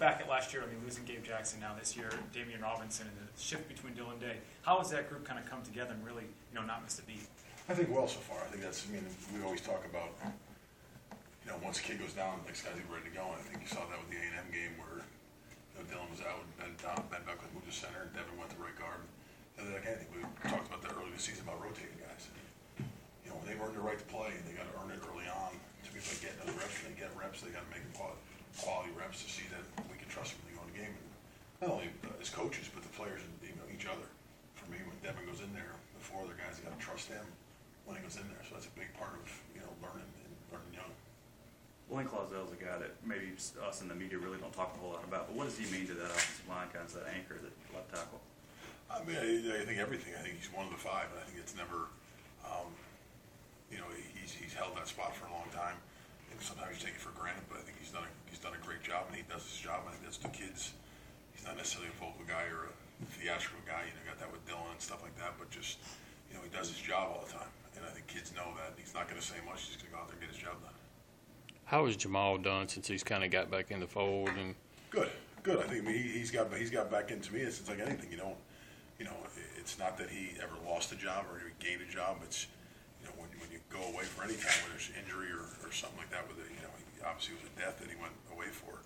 back at last year, I mean, losing Gabe Jackson now this year, Damian Robinson, and the shift between Dylan Day, how has that group kind of come together and really, not missed a beat? I think well so far. I think that's, we always talk about, once a kid goes down, the next guy's ready to go. And I think you saw that with the A&M game where Dylan was out, Ben Beck moved to center, and Devin went to right guard. And then again, I think we talked about that earlier this season about rotating guys. When they've earned the right to play, and they got to earn it early on to be able to get those reps. When they get reps, they got to make them quality reps to see that we can trust them when they go in the game. And not only as coaches, but the players and each other. For me, when Devin goes in there, the four other guys, they got to trust him when he goes in there. So that's a big part of learning and learning young. Blaine Clausel's a guy that maybe us in the media really don't talk a whole lot about, but what does he mean to that offensive line, kind of that anchor, that left tackle? I think everything. I think he's one of the five, and I think it's never, he's held that spot for a long time. I think sometimes you take it for granted, but I think he's done a great job, and he does his job. I think that's the kids. He's not necessarily a vocal guy or a theatrical guy. Got that with Dylan and stuff like that, but just, he does his job all the time. And I think kids know that. He's not going to say much. He's going to go out there and get his job done. How has Jamal done since he's kind of got back in the fold? And Good. I think he's got back into me. It's like anything. It's not that he ever lost a job or he gained a job. It's when you go away for any time, whether it's injury or something like that. With it, he obviously was a death that he went away for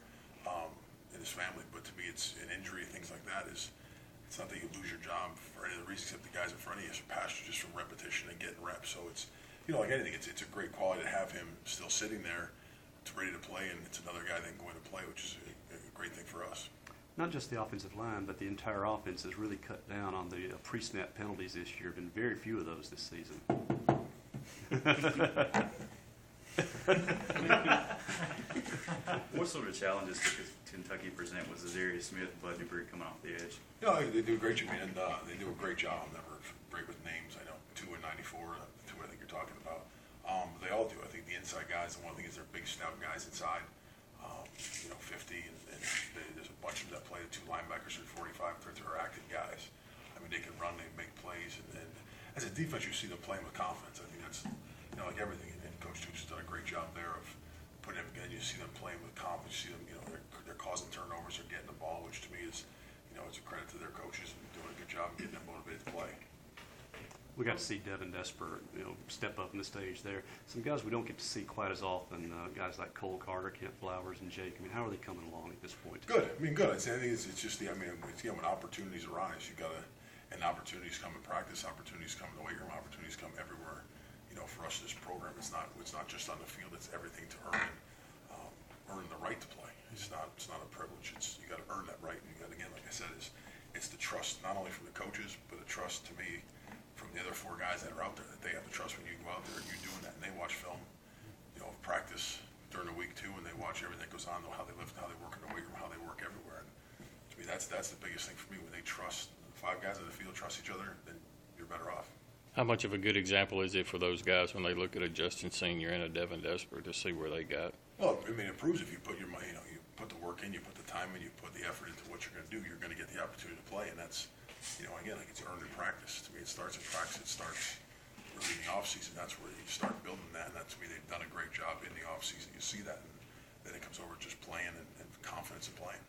in his family. But to me, it's an injury. Things like that is. It's not that you lose your job for any other reason except the guys in front of you surpass you just from repetition and getting reps. So it's like anything. It's a great quality to have him still sitting there. It's ready to play, and it's another guy that can go in and play, which is a great thing for us. Not just the offensive line, but the entire offense has really cut down on the pre-snap penalties this year. Been very few of those this season. What sort of challenges did Kentucky present with Zarius Smith and Bud Dupree coming off the edge? They do a great job, and they do a great job. I'm never great with names. I know 2 and 94, the 2 I think you're talking about. They all do. I think the inside guys, the one thing is they're big, stout guys inside. 50, and there's a bunch of them that play. The 2 linebackers are 45, they're active guys. They can run, they make plays, and as a defense, you see them playing with confidence. I think that's like everything. And Coach Dukes has done a great job there of putting them again. You see them playing with confidence. You see them, they're causing turnovers, they're getting the ball, which to me is, it's a credit to their coaches and doing a good job of getting them motivated to play. We got to see Devin Desper, step up in the stage there. Some guys we don't get to see quite as often, guys like Cole Carter, Kent Flowers, and Jake. How are they coming along at this point? Good. Good. I think it's just when opportunities arise, and opportunities come in practice, opportunities come in the weight room, opportunities come everywhere. For us, this program, it's not just on the field. It's everything to earn the right to play. It's not a privilege. You got to earn that right. And you got, again, like I said, it's the trust not only from the coaches, but the trust to me from the other 4 guys that are out there, that they have the trust when you go out there and you're doing that, and they watch film, of practice during the week too, and they watch everything that goes on, how they lift, how they work in the weight room, how they work everywhere. And to me, that's the biggest thing for me. When they trust, the 5 guys on the field trust each other, then you're better off. how much of a good example is it for those guys when they look at a Justin Senior and a Devin Desper to see where they got? Well, it proves if you put your money, you put the work in, you put the time in, you put the effort into what you're going to do, you're going to get the opportunity to play, and that's, again, like it's earned in practice. To me, it starts in practice. It starts really in the off season. That's where you start building that, and to me, they've done a great job in the off season. You see that, and then it comes over just playing and confidence in playing.